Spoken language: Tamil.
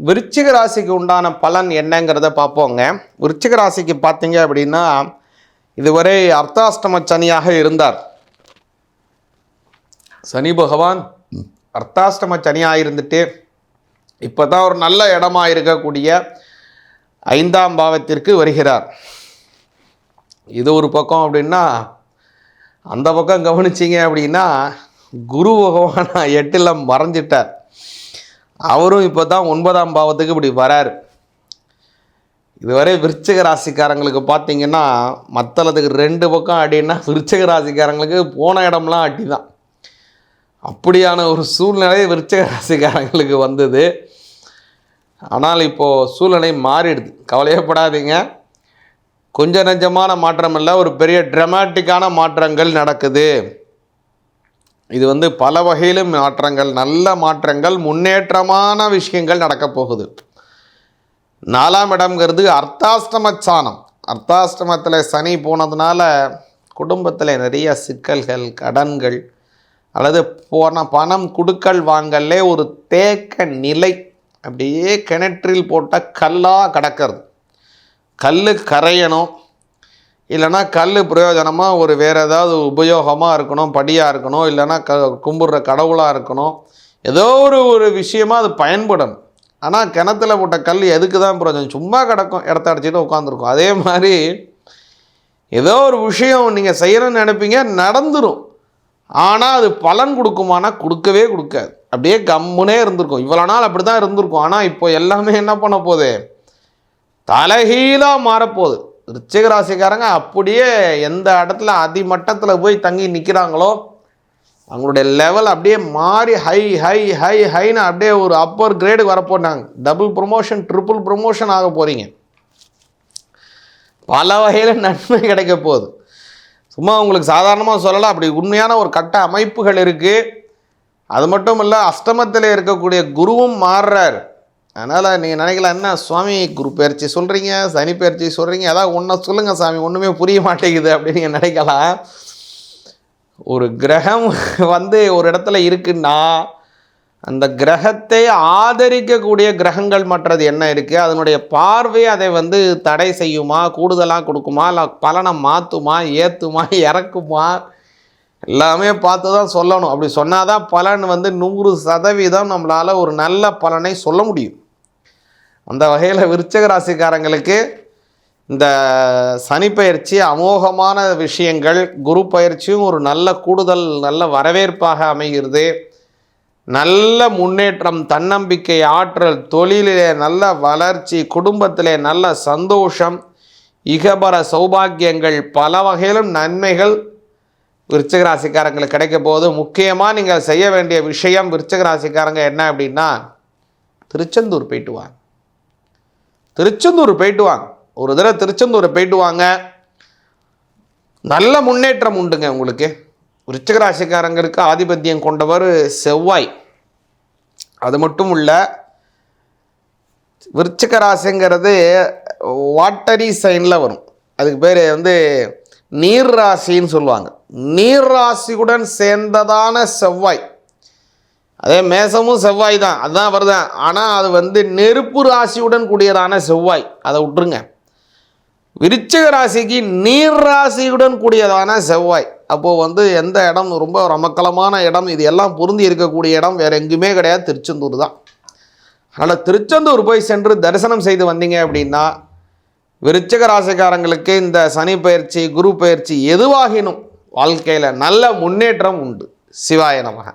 விருச்சிக ராசிக்கு உண்டான பலன் என்னங்கிறத பார்ப்போங்க. விருச்சிக ராசிக்கு பார்த்தீங்க அப்படின்னா, இதுவரை அர்த்தாஷ்டம சனியாக இருந்தார். சனி பகவான் அர்த்தாஷ்டம சனியாக இருந்துட்டு இப்போ தான் ஒரு நல்ல இடமா இருக்கக்கூடிய 5ஆம் பாவத்திற்கு வருகிறார். இது ஒரு பக்கம் அப்படின்னா, அந்த பக்கம் கவனிச்சிங்க அப்படின்னா குரு பகவான் 8ல் மறைஞ்சிட்டார். அவரும் இப்போ தான் 9ஆம் பாவத்துக்கு இப்படி வரார். இதுவரை விருச்சிக ராசிக்காரங்களுக்கு பார்த்தீங்கன்னா மற்றதுக்கு 2 பக்கம் அடின்னா விருச்சிக ராசிக்காரங்களுக்கு போன இடம்லாம் அடி தான். அப்படியான ஒரு சூழ்நிலை விருச்சிக ராசிக்காரங்களுக்கு வந்தது. ஆனால் இப்போது சூழ்நிலை மாறிடுது. கவலையப்படாதீங்க. கொஞ்சம் நெஞ்சமான மாற்றம் இல்லை, ஒரு பெரிய ட்ரமாட்டிக்கான மாற்றங்கள் நடக்குது. இது பல வகையிலும் மாற்றங்கள், நல்ல மாற்றங்கள், முன்னேற்றமான விஷயங்கள் நடக்கப் போகுது. 4ஆம் இடம்ங்கிறது அர்த்தாஷ்டமச்சானம். அர்த்தாஷ்டமத்தில் சனி போனதுனால குடும்பத்தில் நிறைய சிக்கல்கள், கடன்கள் அல்லது பணம் கொடுக்கல் வாங்கலே ஒரு தேக்க நிலை. அப்படியே கிணற்றில் போட்ட கல்லாக கிடக்கிறது. கல் கரையணும், இல்லைனா கல் பிரயோஜனமாக ஒரு வேறு ஏதாவது உபயோகமாக இருக்கணும், படியாக இருக்கணும், இல்லைனா கும்பிட்ற கடவுளாக இருக்கணும், ஏதோ ஒரு விஷயமாக அது பயன்படணும். ஆனால் கிணத்துல போட்ட கல் எதுக்கு தான் பிரயோஜனம்? சும்மா கிடக்கும், இடத்த அடிச்சுட்டு உட்காந்துருக்கும். அதே மாதிரி ஏதோ ஒரு விஷயம் நீங்கள் செய்யணும்னு நினைப்பீங்க, நடந்துடும். ஆனால் அது பலன் கொடுக்குமானா கொடுக்கவே கொடுக்காது. அப்படியே கம்முனே இருந்திருக்கும். இவ்வளோ நாள் அப்படி தான் இருந்திருக்கும். ஆனால் இப்போ எல்லாமே என்ன பண்ண போகுது? தலைகீழாக மாறப்போகுது. விருச்சிக ராசிக்காரங்க அப்படியே எந்த இடத்துல அதிமட்டத்தில் போய் தங்கி நிற்கிறாங்களோ அவங்களுடைய லெவல் அப்படியே மாறி ஹைன்னு அப்படியே ஒரு அப்பர் கிரேடுக்கு வரப்போட்டாங்க. டபுள் ப்ரொமோஷன், ட்ரிபிள் ப்ரொமோஷன் ஆக போகிறீங்க. பல வகையில் நன்மை கிடைக்க போகுது. சும்மா உங்களுக்கு சாதாரணமாக சொல்லலாம், அப்படி உண்மையான ஒரு கட்ட அமைப்புகள் இருக்குது. அது மட்டும் இல்லை, அஷ்டமத்தில் இருக்கக்கூடிய குருவும் மாறுறார். அதனால் நீங்கள் நினைக்கலாம், என்ன சுவாமி குரு பயிற்சி சொல்கிறீங்க, சனி பயிற்சி சொல்கிறீங்க, ஏதாவது ஒன்றை சொல்லுங்கள் சாமி, ஒன்றுமே புரிய மாட்டேங்குது அப்படின்னு நீங்கள் நினைக்கலாம். ஒரு கிரகம் ஒரு இடத்துல இருக்குன்னா அந்த கிரகத்தை ஆதரிக்கக்கூடிய கிரகங்கள் மற்றது என்ன இருக்குது, அதனுடைய பார்வை அதை தடை செய்யுமா, கூடுதலாக கொடுக்குமா, இல்லை பலனை மாற்றுமா, ஏற்றுமா, இறக்குமா, எல்லாமே பார்த்து தான் சொல்லணும். அப்படி சொன்னால் தான் பலன் 100% நம்மளால் ஒரு நல்ல பலனை சொல்ல முடியும். அந்த வகையில் விருச்சிக ராசிக்காரங்களுக்கு இந்த சனி பயிற்சி அமோகமான விஷயங்கள், குரு பயிற்சியும் ஒரு நல்ல கூடுதல், நல்ல வரவேற்பாக அமைகிறது. நல்ல முன்னேற்றம், தன்னம்பிக்கை, ஆற்றல், தொழிலிலே நல்ல வளர்ச்சி, குடும்பத்திலே நல்ல சந்தோஷம், இகபர சௌபாக்கியங்கள், பல வகையிலும் நன்மைகள் விருச்சிக ராசிக்காரங்களுக்கு கிடைக்க போகுது. முக்கியமாக நீங்கள் செய்ய வேண்டிய விஷயம் விருச்சிக ராசிக்காரங்க என்ன அப்படின்னா, திருச்செந்தூர் போயிட்டு வாங்க. திருச்செந்தூர் போயிட்டு வாங்க. ஒரு தடவை திருச்செந்தூர் போயிட்டு வாங்க, நல்ல முன்னேற்றம் உண்டுங்க உங்களுக்கு. விருச்சிக ராசிக்காரங்களுக்கு ஆதிபத்தியம் கொண்டவர் செவ்வாய். அது மட்டும் இல்லை, விருச்சிக ராசிங்கிறது வாட்டரி சைனில் வரும். அதுக்கு பேர் நீர் ராசின்னு சொல்லுவாங்க. நீர் ராசியுடன் சேர்ந்ததான செவ்வாய். அதே மேசமும் செவ்வாய் தான், அதுதான் வருதான். ஆனால் அது நெருப்பு ராசியுடன் கூடியதான செவ்வாய். அதை விட்டுருங்க. விருச்சிக ராசிக்கு நீர் ராசியுடன் கூடியதான செவ்வாய். அப்போது எந்த இடம் ரொம்ப ரமக்கலமான இடம், இது எல்லாம் பொருந்தி இருக்கக்கூடிய இடம் வேறு எங்குமே கிடையாது, திருச்செந்தூர் தான். அதனால் திருச்செந்தூர் போய் சென்று தரிசனம் செய்து வந்தீங்க அப்படின்னா விருச்சிக ராசிக்காரங்களுக்கு இந்த சனி பயிற்சி, குரு பயிற்சி எதுவாகினும் வாழ்க்கையில் நல்ல முன்னேற்றம் உண்டு. சிவாய நமக.